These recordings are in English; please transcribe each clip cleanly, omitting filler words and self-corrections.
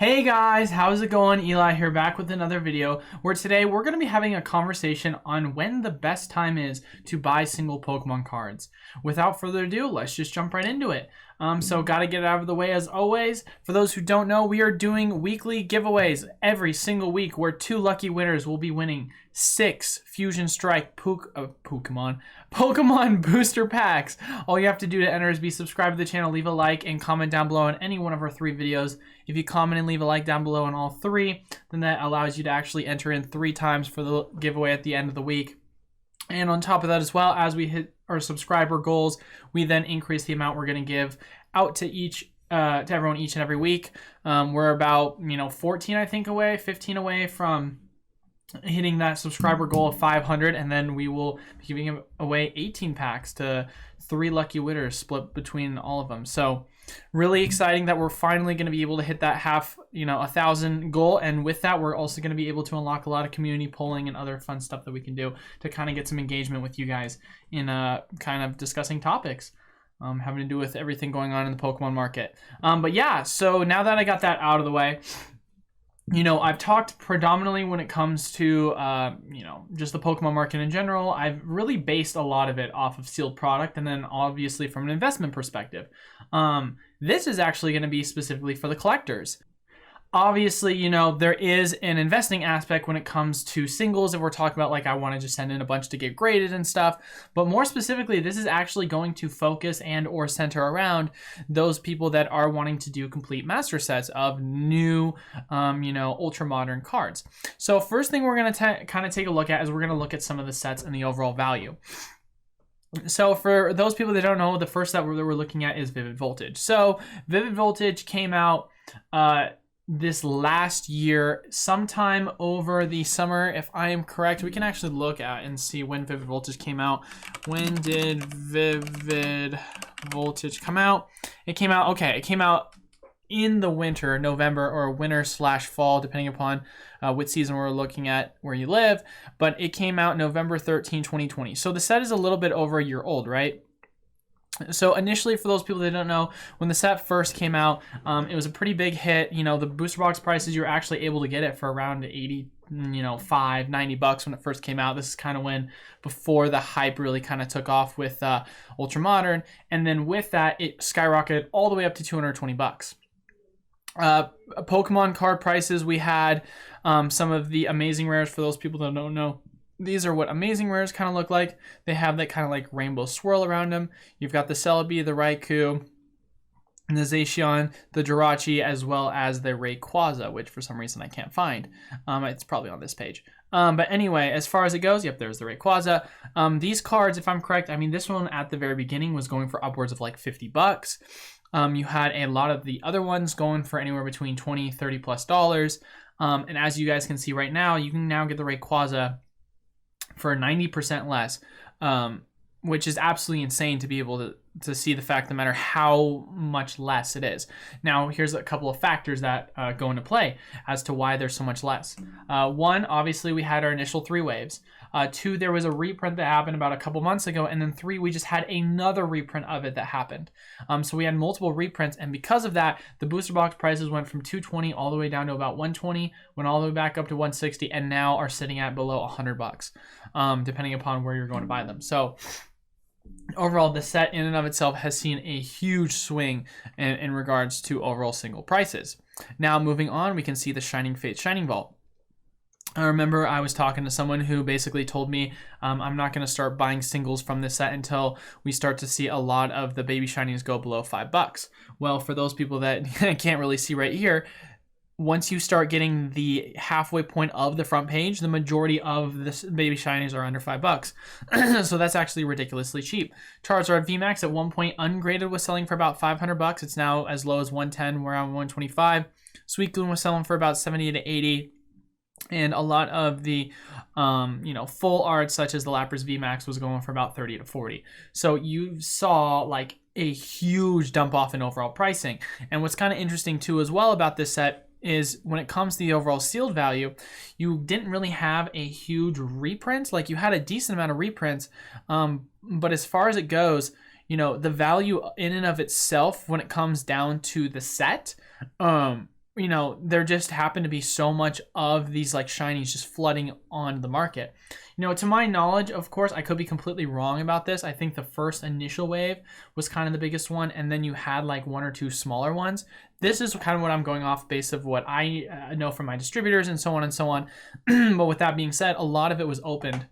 Hey guys, how's it going? Eli here, back with another video where today we're going to be having a conversation on when the best time is to buy single Pokemon cards. Without further ado, let's just jump right into it. So gotta get it out of the way as always. For those who don't know, we are doing weekly giveaways every single week where 2 lucky winners will be winning 6 Fusion Strike Pokemon booster packs. All you have to do to enter is be subscribed to the channel, leave a like, and comment down below on any one of our 3 videos. If you comment and leave a like down below on all 3, then that allows you to actually enter in 3 times for the giveaway at the end of the week. And on top of that, as well, as we hit our subscriber goals, we then increase the amount we're going to give out to everyone each and every week. We're about 14 I think away, 15 away from hitting that subscriber goal of 500, and then we will be giving away 18 packs to 3 lucky winners split between all of them. So really exciting that we're finally going to be able to hit that 1,000 goal, and with that we're also going to be able to unlock a lot of community polling and other fun stuff that we can do to kind of get some engagement with you guys in kind of discussing topics having to do with everything going on in the Pokemon market. But yeah, so now that I got that out of the way, I've talked predominantly when it comes to, just the Pokemon market in general. I've really based a lot of it off of sealed product, and then obviously from an investment perspective. This is actually going to be specifically for the collectors. Obviously, there is an investing aspect when it comes to singles. If we're talking about, like, I want to just send in a bunch to get graded and stuff. But more specifically, this is actually going to focus and or center around those people that are wanting to do complete master sets of new, ultra modern cards. So first thing we're going to kind of take a look at is we're going to look at some of the sets and the overall value. So for those people that don't know, the first set we're looking at is Vivid Voltage. So Vivid Voltage came out this last year, sometime over the summer, if I am correct. We can actually look at and see when Vivid Voltage came out. When did Vivid Voltage come out? It came out in the winter, November, or winter/fall, depending upon which season we're looking at where you live. But it came out November 13, 2020. So the set is a little bit over a year old, right? So initially, for those people that don't know, when the set first came out, it was a pretty big hit. The booster box prices, you're actually able to get it for around 80, $90 when it first came out. This is kind of when, before the hype really kind of took off with Ultra Modern. And then with that, it skyrocketed all the way up to $220. Pokemon card prices, we had some of the amazing rares. For those people that don't know, these are what amazing rares kind of look like. They have that kind of like rainbow swirl around them. You've got the Celebi, the Raikou, the Zacian, the Jirachi, as well as the Rayquaza, which for some reason I can't find. It's probably on this page. But anyway, as far as it goes, yep, there's the Rayquaza. These cards, if I'm correct, this one at the very beginning was going for upwards of like $50. You had a lot of the other ones going for anywhere between $20, $30+. And as you guys can see right now, you can now get the Rayquaza for 90% less, which is absolutely insane to be able to see the fact, no matter how much less it is. Now, here's a couple of factors that go into play as to why there's so much less. 1, obviously, we had our initial 3 waves. 2, there was a reprint that happened about a couple months ago. And then 3, we just had another reprint of it that happened. So we had multiple reprints. And because of that, the booster box prices went from $220 all the way down to about $120, went all the way back up to $160, and now are sitting at below $100, depending upon where you're going to buy them. So overall, the set in and of itself has seen a huge swing in regards to overall single prices. Now, moving on, we can see the Shining Fates Shining Vault. I remember I was talking to someone who basically told me I'm not going to start buying singles from this set until we start to see a lot of the baby shinies go below $5. Well, for those people that can't really see right here, once you start getting the halfway point of the front page, the majority of the baby shinies are under $5. So that's actually ridiculously cheap. Charizard VMAX at one point ungraded was selling for about $500. It's now as low as $110, around $125. Suicune was selling for about $70 to $80. And a lot of the, full art, such as the Lapras VMAX, was going for about $30 to $40. So you saw like a huge dump off in overall pricing. And what's kind of interesting too as well about this set is when it comes to the overall sealed value, you didn't really have a huge reprint. Like, you had a decent amount of reprints, but as far as it goes, the value in and of itself when it comes down to the set you know, there just happened to be so much of these like shinies just flooding onto the market. You know, to my knowledge, of course, I could be completely wrong about this. I think the first initial wave was kind of the biggest one, and then you had like one or two smaller ones. This is kind of what I'm going off based of what I know from my distributors and so on and so on. But with that being said, a lot of it was opened,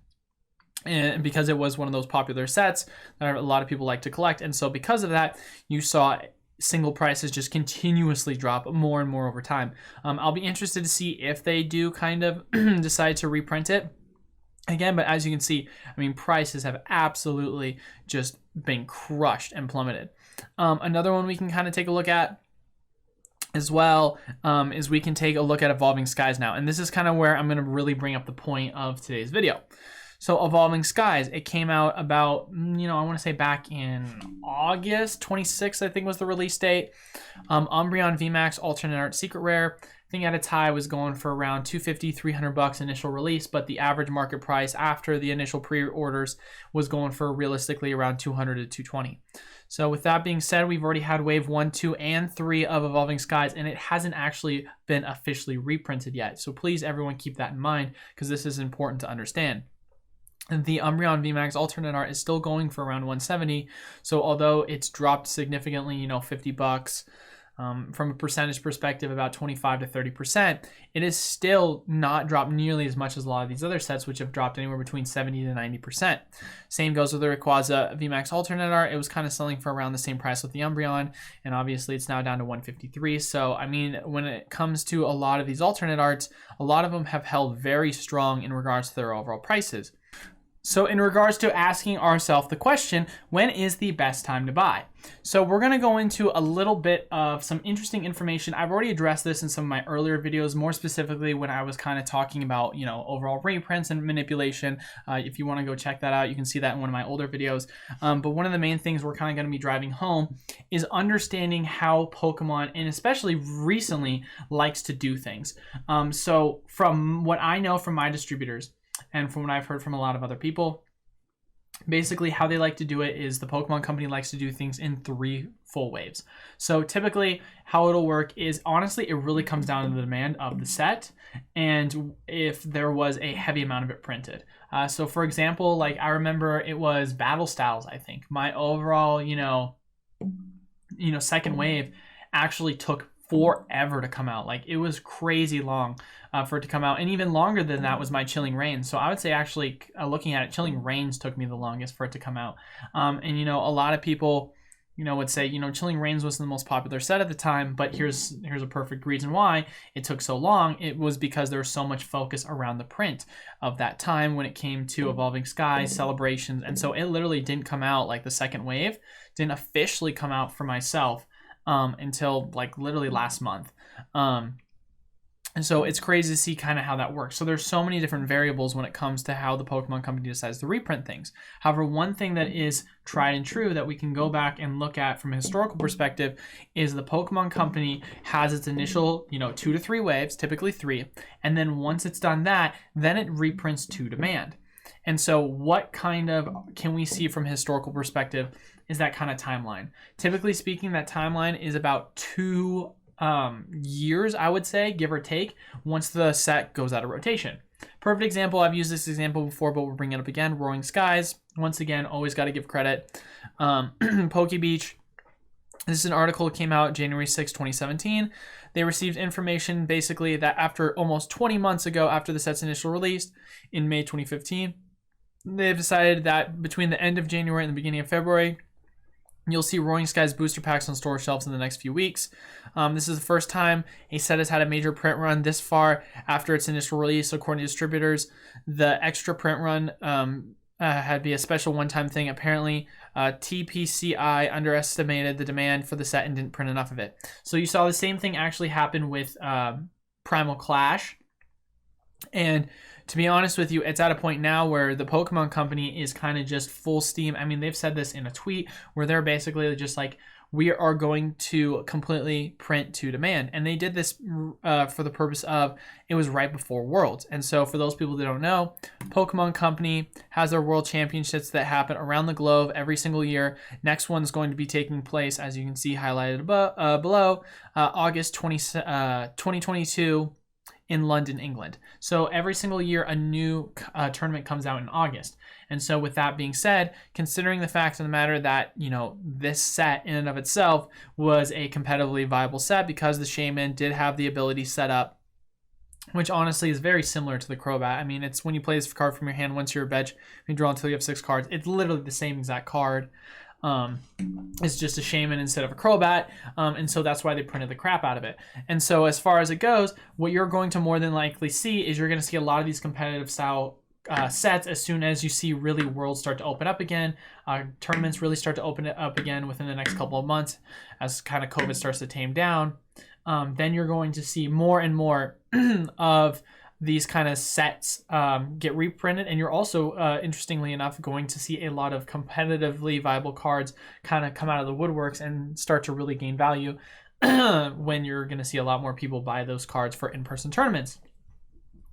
and because it was one of those popular sets that a lot of people like to collect. And so because of that, you saw single prices just continuously drop more and more over time. I'll be interested to see if they do kind of decide to reprint it again, but as you can see, I mean, prices have absolutely just been crushed and plummeted. Another one we can kind of take a look at as well is we can take a look at Evolving Skies now. And this is kind of where I'm going to really bring up the point of today's video. So Evolving Skies, it came out about, you know, I want to say back in August 26th, I think was the release date. Umbreon VMAX Alternate Art Secret Rare, I think at its high was going for around $250, $300 initial release, but the average market price after the initial pre-orders was going for realistically around $200 to $220. So with that being said, we've already had wave 1, 2, and 3 of Evolving Skies, and it hasn't actually been officially reprinted yet. So please, everyone, keep that in mind because this is important to understand. The Umbreon VMAX alternate art is still going for around $170. So although it's dropped significantly, you know, $50, from a percentage perspective, about 25 to 30%, it is still not dropped nearly as much as a lot of these other sets, which have dropped anywhere between 70 to 90%. Same goes with the Rayquaza VMAX alternate art. It was kind of selling for around the same price with the Umbreon, and obviously it's now down to 153. So, I mean, when it comes to a lot of these alternate arts, a lot of them have held very strong in regards to their overall prices. So in regards to asking ourselves the question, when is the best time to buy? So we're going to go into a little bit of some interesting information. I've already addressed this in some of my earlier videos, more specifically when I was kind of talking about, you know, overall reprints and manipulation. If you want to go check that out, you can see that in one of my older videos. But one of the main things we're kind of going to be driving home is understanding how Pokemon, and especially recently, likes to do things. So from what I know from my distributors, and from what I've heard from a lot of other people, basically how they like to do it is the Pokemon Company likes to do things in 3 full waves. So typically how it'll work is, honestly, it really comes down to the demand of the set and if there was a heavy amount of it printed. So for example, like I remember it was Battle Styles, I think. My overall, you know, second wave actually took forever to come out. Like it was crazy long for it to come out, and even longer than that was my Chilling Reigns. So I would say actually looking at it, Chilling Reigns took me the longest for it to come out. And you know, a lot of people, you know, would say, you know, Chilling Reigns was the most popular set at the time, but here's a perfect reason why it took so long. It was because there was so much focus around the print of that time when it came to Evolving Skies, celebrations, and so it literally didn't come out, like the second wave didn't officially come out for myself until like literally last month. And so it's crazy to see kind of how that works. So there's so many different variables when it comes to how the Pokemon Company decides to reprint things. However, one thing that is tried and true that we can go back and look at from a historical perspective is the Pokemon Company has its initial, you know, 2 to 3 waves, typically 3. And then once it's done that, then it reprints to demand. And so what kind of can we see from a historical perspective is that kind of timeline. Typically speaking, that timeline is about 2 years, I would say, give or take, once the set goes out of rotation. Perfect example, I've used this example before, but we'll bring it up again. Roaring Skies, once again, always got to give credit. Poke Beach, this is an article that came out January 6, 2017. They received information basically that after almost 20 months ago, after the set's initial release in May 2015, they've decided that between the end of January and the beginning of February, you'll see Roaring Skies booster packs on store shelves in the next few weeks. This is the first time a set has had a major print run this far after its initial release. According to distributors, the extra print run had to be a special one-time thing. Apparently, TPCI underestimated the demand for the set and didn't print enough of it. So you saw the same thing actually happen with Primal Clash. And to be honest with you, it's at a point now where the Pokemon Company is kind of just full steam. I mean, they've said this in a tweet where they're basically just like, we are going to completely print to demand. And they did this for the purpose of, it was right before Worlds. And so for those people that don't know, Pokemon Company has their World Championships that happen around the globe every single year. Next one is going to be taking place, as you can see highlighted above, below, August 2022 in London, England. So every single year a new tournament comes out in August. And so with that being said, considering the fact of the matter that, you know, this set in and of itself was a competitively viable set because the Shaman did have the ability set up, which honestly is very similar to the Crobat. I mean, it's when you play this card from your hand, once you're a bench, you draw until you have 6 cards. It's literally the same exact card. It's just a Shaman instead of a Crobat, and so that's why they printed the crap out of it. And so as far as it goes, what you're going to more than likely see is you're going to see a lot of these competitive style sets as soon as you see really Worlds start to open up again. Tournaments really start to open it up again within the next couple of months as kind of COVID starts to tame down. Then you're going to see more and more of these kind of sets get reprinted, and you're also interestingly enough going to see a lot of competitively viable cards kind of come out of the woodworks and start to really gain value when you're going to see a lot more people buy those cards for in-person tournaments.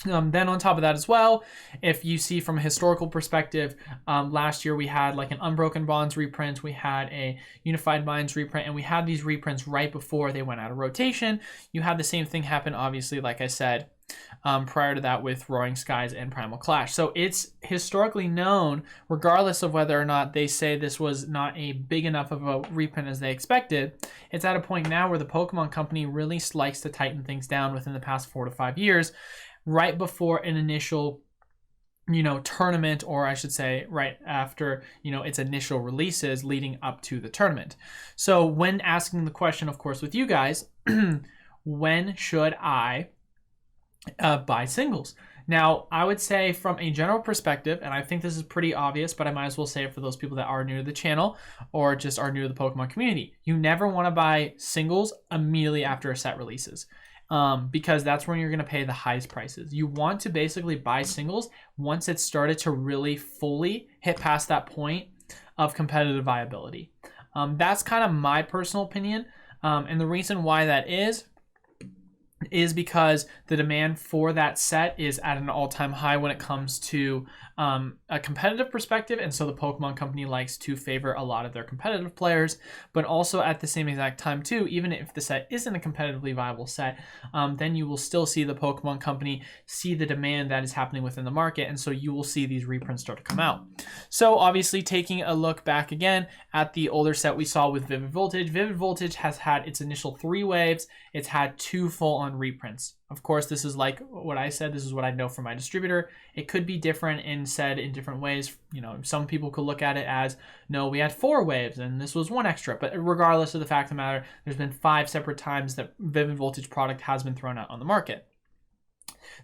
Then on top of that as well, if you see from a historical perspective, last year we had like an Unbroken Bonds reprint, we had a Unified Minds reprint, and we had these reprints right before they went out of rotation. You had the same thing happen, obviously, like I said, prior to that with Roaring Skies and Primal Clash. So it's historically known, regardless of whether or not they say this was not a big enough of a reprint as they expected, it's at a point now where the Pokemon Company really likes to tighten things down within the past 4 to 5 years, right before an initial, you know, tournament, or I should say right after, you know, its initial releases leading up to the tournament. So when asking the question, of course, with you guys, when should I buy singles? Now, I would say from a general perspective, and I think this is pretty obvious, but I might as well say it for those people that are new to the channel or just are new to the Pokemon community, you never want to buy singles immediately after a set releases. Because that's when you're going to pay the highest prices. You want to basically buy singles once it's started to really fully hit past that point of competitive viability. That's kind of my personal opinion. And the reason why that is because the demand for that set is at an all-time high when it comes to a competitive perspective, and so the Pokemon Company likes to favor a lot of their competitive players, but also at the same exact time too, even if the set isn't a competitively viable set, then you will still see the Pokemon Company see the demand that is happening within the market, and so you will see these reprints start to come out. So obviously taking a look back again at the older set we saw with Vivid Voltage has had its initial 3 waves. It's had 2 full-on reprints. Of course, this is like what I said, this is what I know from my distributor. It could be different and said in different ways. You know, some people could look at it as, no, we had 4 waves and this was 1 extra. But regardless of the fact of the matter, there's been 5 separate times that Vivid Voltage product has been thrown out on the market.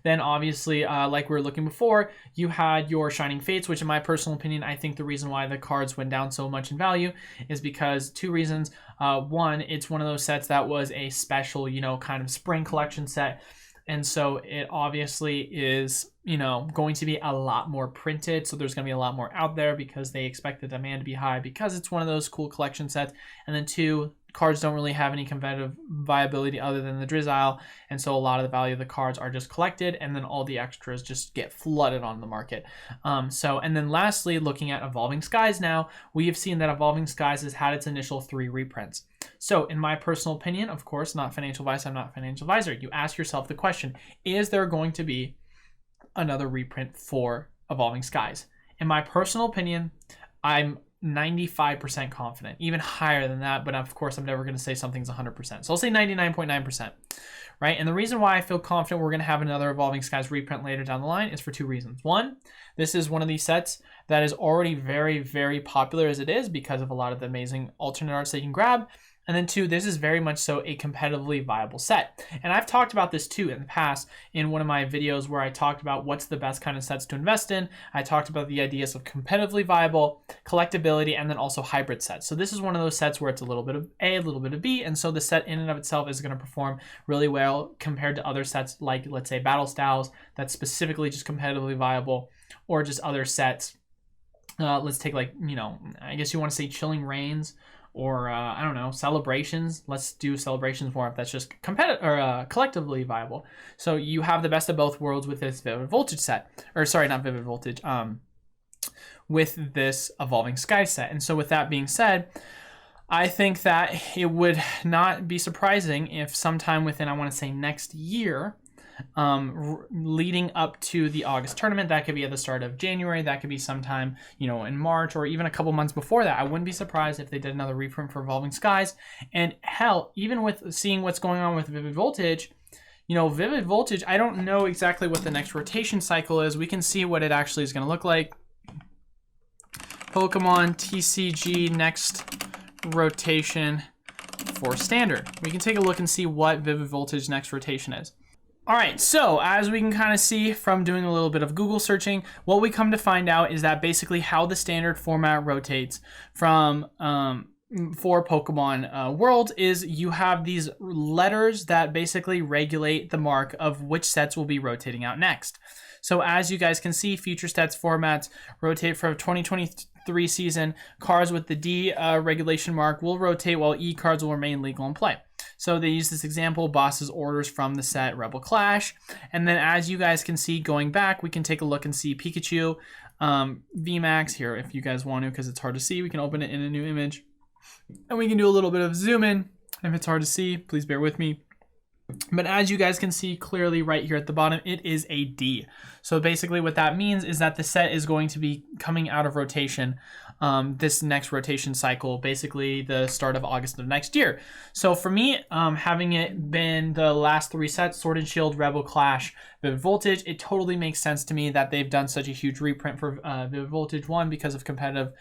Then obviously, like we were looking before, you had your Shining Fates, which in my personal opinion, I think the reason why the cards went down so much in value is because 2 reasons. One, it's one of those sets that was a special, you know, kind of spring collection set. And so it obviously is, you know, going to be a lot more printed. So there's going to be a lot more out there because they expect the demand to be high because it's one of those cool collection sets. And then 2, cards don't really have any competitive viability other than the Drizzile. And so a lot of the value of the cards are just collected, and then all the extras just get flooded on the market. And then lastly, looking at Evolving Skies now, we have seen that Evolving Skies has had its initial 3 reprints. So in my personal opinion, of course, not financial advice, I'm not a financial advisor, you ask yourself the question, is there going to be another reprint for Evolving Skies? In my personal opinion, I'm 95% confident, even higher than that, but of course I'm never going to say something's 100%. So I'll say 99.9%, right? And the reason why I feel confident we're going to have another Evolving Skies reprint later down the line is for 2 reasons. One, this is one of these sets that is already very, very popular as it is because of a lot of the amazing alternate arts that you can grab. And then 2, this is very much so a competitively viable set. And I've talked about this too in the past in one of my videos where I talked about what's the best kind of sets to invest in. I talked about the ideas of competitively viable, collectability, and then also hybrid sets. So this is one of those sets where it's a little bit of A, a little bit of B, and so the set in and of itself is going to perform really well compared to other sets like, let's say, Battle Styles that's specifically just competitively viable, or just other sets. Let's take, like, you know, I guess you want to say Chilling Reigns, or I don't know, celebrations. Let's do celebrations more if that's just competitive or collectively viable. So you have the best of both worlds with this Vivid Voltage set, or sorry, not Vivid Voltage, with this Evolving Sky set. And so with that being said, I think that it would not be surprising if sometime within, I want to say next year, leading up to the August tournament, that could be at the start of January, that could be sometime, in March, or even a couple months before that. I wouldn't be surprised if they did another reprint for Evolving Skies. And hell, even with seeing what's going on with Vivid Voltage, Vivid Voltage, I don't know exactly what the next rotation cycle is. We can see what it actually is going to look like. Pokemon TCG next rotation for standard. We can take a look and see what Vivid Voltage next rotation is. All right, so as we can kind of see from doing a little bit of Google searching, what we come to find out is that basically how the standard format rotates from for Pokemon Worlds is you have these letters that basically regulate the mark of which sets will be rotating out next. So as you guys can see, future stats formats rotate for 2023 season. Cards with the D regulation mark will rotate while E cards will remain legal in play. So they use this example, Boss's orders from the set Rebel Clash. And then as you guys can see going back, we can take a look and see Pikachu VMAX here if you guys want to, because it's hard to see. We can open it in a new image. And we can do a little bit of zoom in. If it's hard to see, please bear with me. But as you guys can see clearly right here at the bottom, it is a D. So basically what that means is that the set is going to be coming out of rotation this next rotation cycle, basically the start of August of next year. So for me, having it been the last three sets, Sword and Shield, Rebel Clash, Vivid Voltage, it totally makes sense to me that they've done such a huge reprint for Vivid Voltage. One, because of competitive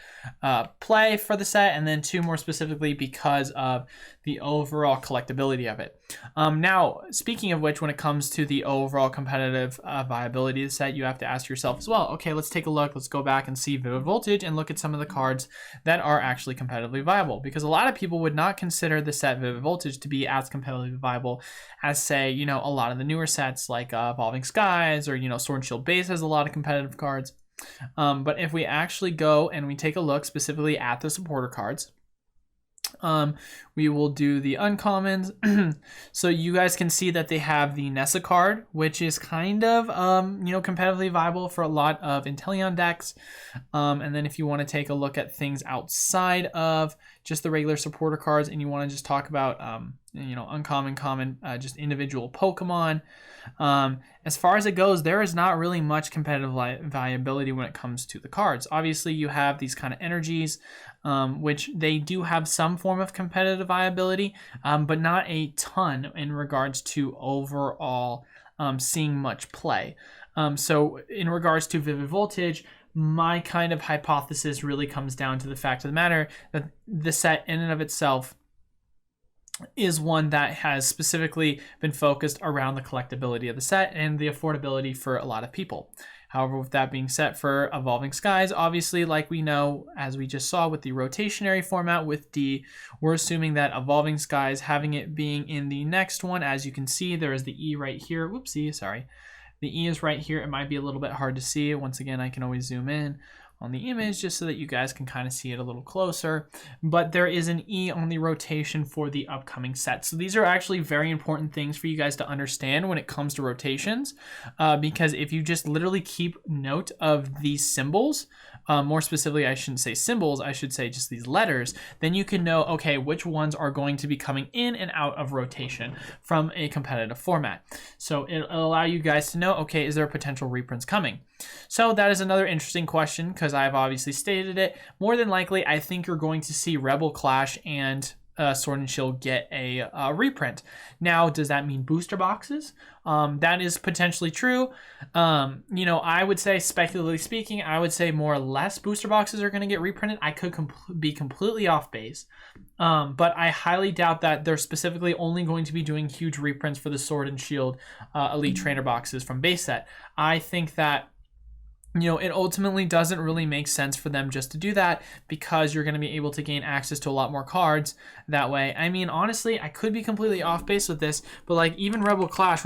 play for the set, and then two, more specifically, because of the overall collectability of it. Now, speaking of which, when it comes to the overall competitive viability of the set, you have to ask yourself as well, okay, let's take a look. Let's go back and see Vivid Voltage and look at some of the cards that are actually competitively viable, because a lot of people would not consider the set Vivid Voltage to be as competitively viable as, say, a lot of the newer sets like Evolving Skies, or Sword and Shield base has a lot of competitive cards. But if we actually go and we take a look specifically at the supporter cards, we will do the uncommons. So you guys can see that they have the Nessa card, which is kind of competitively viable for a lot of Inteleon decks. And then if you want to take a look at things outside of just the regular supporter cards, and you want to just talk about uncommon, common, just individual Pokemon, as far as it goes, there is not really much competitive viability when it comes to the cards. Obviously you have these kind of energies, which they do have some form of competitive viability, but not a ton in regards to overall seeing much play. So in regards to Vivid Voltage, my kind of hypothesis really comes down to the fact of the matter that the set in and of itself is one that has specifically been focused around the collectability of the set and the affordability for a lot of people. However, with that being said, for Evolving Skies, obviously, like we know, as we just saw with the rotationary format with D, we're assuming that Evolving Skies, having it being in the next one, as you can see, there is the E right here. Whoopsie, sorry. The E is right here. It might be a little bit hard to see. Once again, I can always zoom in on the image just so that you guys can kind of see it a little closer. But there is an E on the rotation for the upcoming set. So these are actually very important things for you guys to understand when it comes to rotations, because if you just literally keep note of these symbols, more specifically, I shouldn't say symbols, I should say just these letters, then you can know, okay, which ones are going to be coming in and out of rotation from a competitive format. So it'll allow you guys to know, okay, is there potential reprints coming? So that is another interesting question, because I've obviously stated it. More than likely, I think you're going to see Rebel Clash and Sword and Shield get a reprint. Now, does that mean booster boxes? That is potentially true. I would say, speculatively speaking, I would say more or less booster boxes are going to get reprinted. I could be completely off base, but I highly doubt that they're specifically only going to be doing huge reprints for the Sword and Shield Elite Trainer boxes from base set. I think that it ultimately doesn't really make sense for them just to do that, because you're going to be able to gain access to a lot more cards that way. I mean, honestly, I could be completely off base with this, but like even Rebel Clash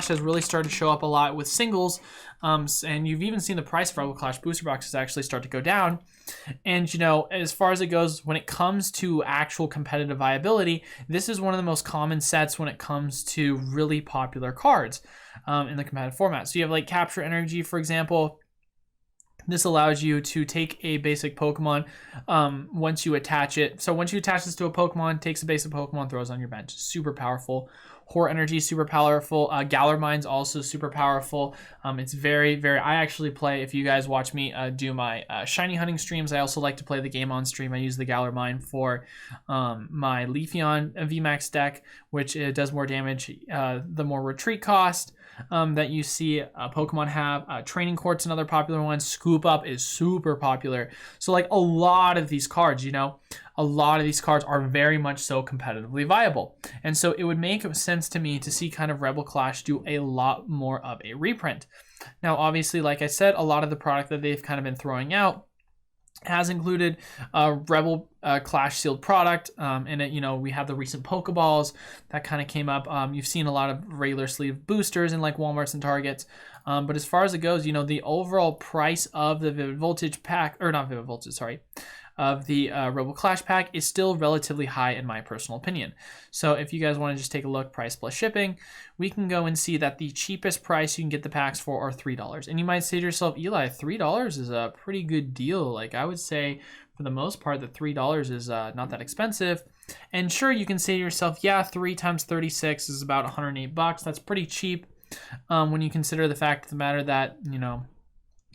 has really started to show up a lot with singles, and you've even seen the price of Rebel Clash booster boxes actually start to go down. And as far as it goes, when it comes to actual competitive viability, this is one of the most common sets when it comes to really popular cards in the competitive format. So you have like Capture Energy, for example. This allows you to take a basic Pokemon once you attach it. So once you attach this to a Pokemon, takes a basic Pokemon, throws on your bench. Super powerful. Horror Energy, super powerful. Galar Mine's also super powerful. It's very, very... I actually play, if you guys watch me do my shiny hunting streams, I also like to play the game on stream. I use the Galar Mine for my Leafeon VMAX deck, which does more damage, the more retreat cost that you see Pokemon have. Training Court's another popular one. Scoop Up is super popular. So like a lot of these cards, a lot of these cards are very much so competitively viable. And so it would make sense to me to see kind of Rebel Clash do a lot more of a reprint. Now, obviously, like I said, a lot of the product that they've kind of been throwing out has included Rebel Clash sealed product. In it, we have the recent Pokeballs that kind of came up. You've seen a lot of regular sleeve boosters in like Walmarts and Targets. But as far as it goes, the overall price of the Vivid Voltage pack, or not Vivid Voltage, sorry, of the Rebel Clash pack is still relatively high in my personal opinion. So if you guys want to just take a look, price plus shipping, we can go and see that the cheapest price you can get the packs for are $3. And you might say to yourself, Eli, $3 is a pretty good deal. Like I would say for the most part that $3 is not that expensive. And sure, you can say to yourself, yeah, 3 times 36 is about $108. That's pretty cheap when you consider the fact of the matter that,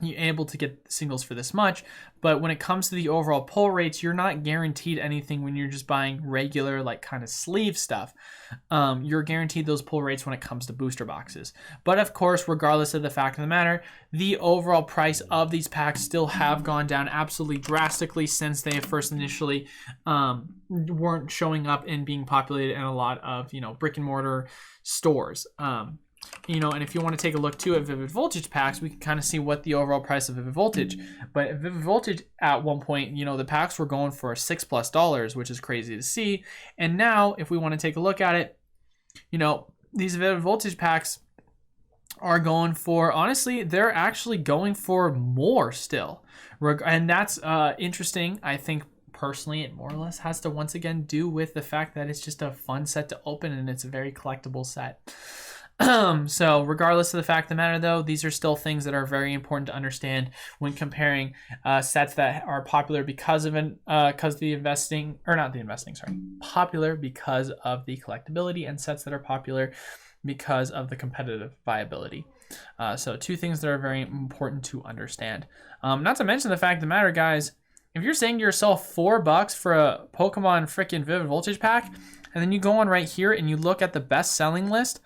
you're able to get singles for this much. But when it comes to the overall pull rates, you're not guaranteed anything when you're just buying regular like kind of sleeve stuff. You're guaranteed those pull rates when it comes to booster boxes. But of course, regardless of the fact of the matter, the overall price of these packs still have gone down absolutely drastically since they first initially weren't showing up and being populated in a lot of brick and mortar stores. And if you want to take a look too at Vivid Voltage packs, we can kind of see what the overall price of Vivid Voltage. But Vivid Voltage at one point, the packs were going for $6+, which is crazy to see. And now, if we want to take a look at it, these Vivid Voltage packs are going for, honestly, they're actually going for more still. And that's interesting. I think personally, it more or less has to once again do with the fact that it's just a fun set to open and it's a very collectible set. So regardless of the fact of the matter, though, these are still things that are very important to understand when comparing sets that are popular because of popular because of the collectability, and sets that are popular because of the competitive viability. So two things that are very important to understand. Not to mention the fact of the matter, guys, if you're saying to yourself $4 for a Pokemon freaking Vivid Voltage pack, and then you go on right here and you look at the best selling list,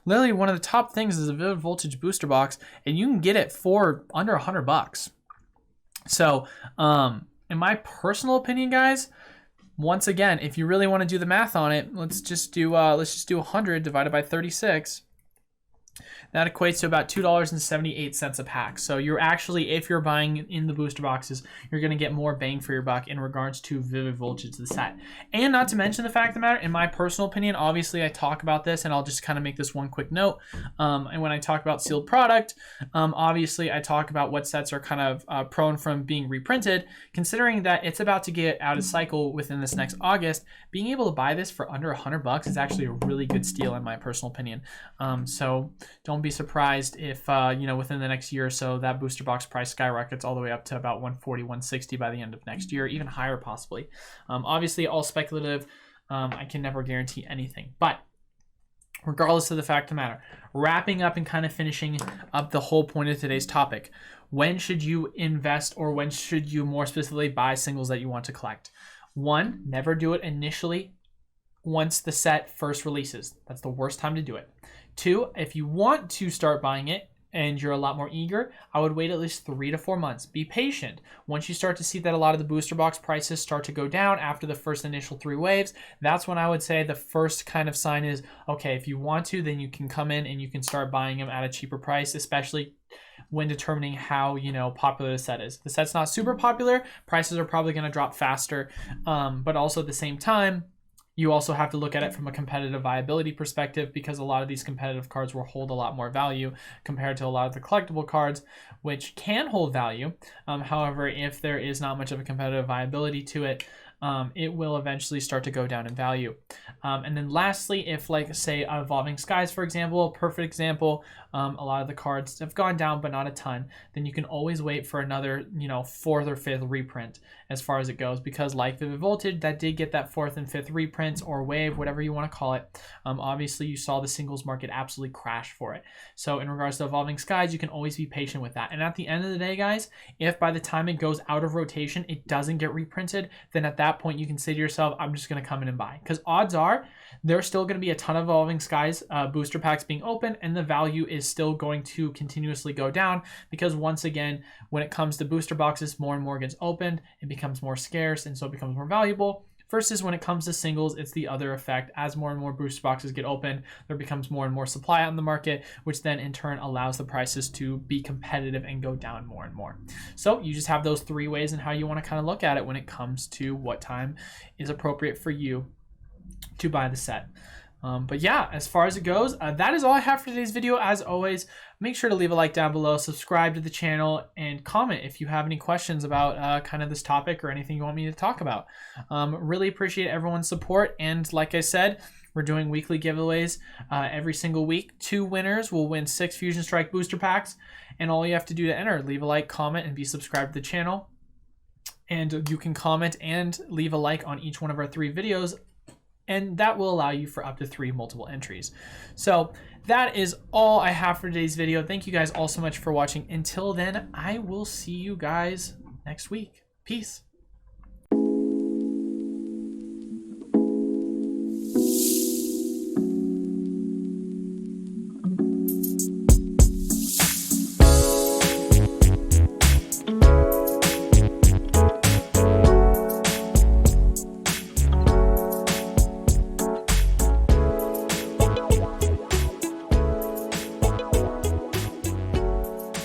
literally one of the top things is a Vivid Voltage booster box, and you can get it for under $100. So, in my personal opinion, guys, once again, if you really want to do the math on it, let's just do 100 divided by 36. That equates to about $2.78 a pack. So you're actually, if you're buying in the booster boxes, you're going to get more bang for your buck in regards to Vivid Voltage, the set. And not to mention the fact of the matter, in my personal opinion, obviously I talk about this, and I'll just kind of make this one quick note. And when I talk about sealed product, obviously I talk about what sets are kind of prone from being reprinted. Considering that it's about to get out of cycle within this next August, being able to buy this for under $100 is actually a really good steal in my personal opinion. So don't be surprised if within the next year or so that booster box price skyrockets all the way up to about $140, $160 by the end of next year, even higher possibly. Obviously all speculative. I can never guarantee anything, but regardless of the fact of the matter, wrapping up and kind of finishing up the whole point of today's topic, when should you invest, or when should you more specifically buy singles that you want to collect? One, never do it initially once the set first releases. That's the worst time to do it. Two, if you want to start buying it and you're a lot more eager, I would wait at least 3 to 4 months. Be patient. Once you start to see that a lot of the booster box prices start to go down after the first initial 3 waves, that's when I would say the first kind of sign is, okay, if you want to, then you can come in and you can start buying them at a cheaper price, especially when determining how, you know, popular the set is. If the set's not super popular, prices are probably going to drop faster, but also at the same time, you also have to look at it from a competitive viability perspective, because a lot of these competitive cards will hold a lot more value compared to a lot of the collectible cards, which can hold value. However, if there is not much of a competitive viability to it, it will eventually start to go down in value. And then lastly, if like say Evolving Skies, for example, perfect example, a lot of the cards have gone down, but not a ton, then you can always wait for another, you know, 4th or 5th reprint as far as it goes, because like Vivid Voltage, that did get that 4th and 5th reprints or wave, whatever you want to call it. Obviously you saw the singles market absolutely crash for it. So in regards to Evolving Skies, you can always be patient with that. And at the end of the day, guys, if by the time it goes out of rotation, it doesn't get reprinted, then at that point you can say to yourself, I'm just going to come in and buy, because odds are there's still going to be a ton of Evolving Skies booster packs being open, and the value is still going to continuously go down, because once again, when it comes to booster boxes, more and more gets opened, it becomes more scarce, and so it becomes more valuable. Versus when it comes to singles, it's the other effect. As more and more booster boxes get opened, there becomes more and more supply on the market, which then in turn allows the prices to be competitive and go down more and more. So you just have those 3 ways in how you want to kind of look at it when it comes to what time is appropriate for you to buy the set. But yeah, as far as it goes, that is all I have for today's video. As always, make sure to leave a like down below, subscribe to the channel, and comment if you have any questions about kind of this topic or anything you want me to talk about. Really appreciate everyone's support. And like I said, we're doing weekly giveaways every single week. 2 winners will win 6 Fusion Strike booster packs. And all you have to do to enter, leave a like, comment, and be subscribed to the channel. And you can comment and leave a like on each one of our 3 videos, and that will allow you for up to 3 multiple entries. So that is all I have for today's video. Thank you guys all so much for watching. Until then, I will see you guys next week. Peace.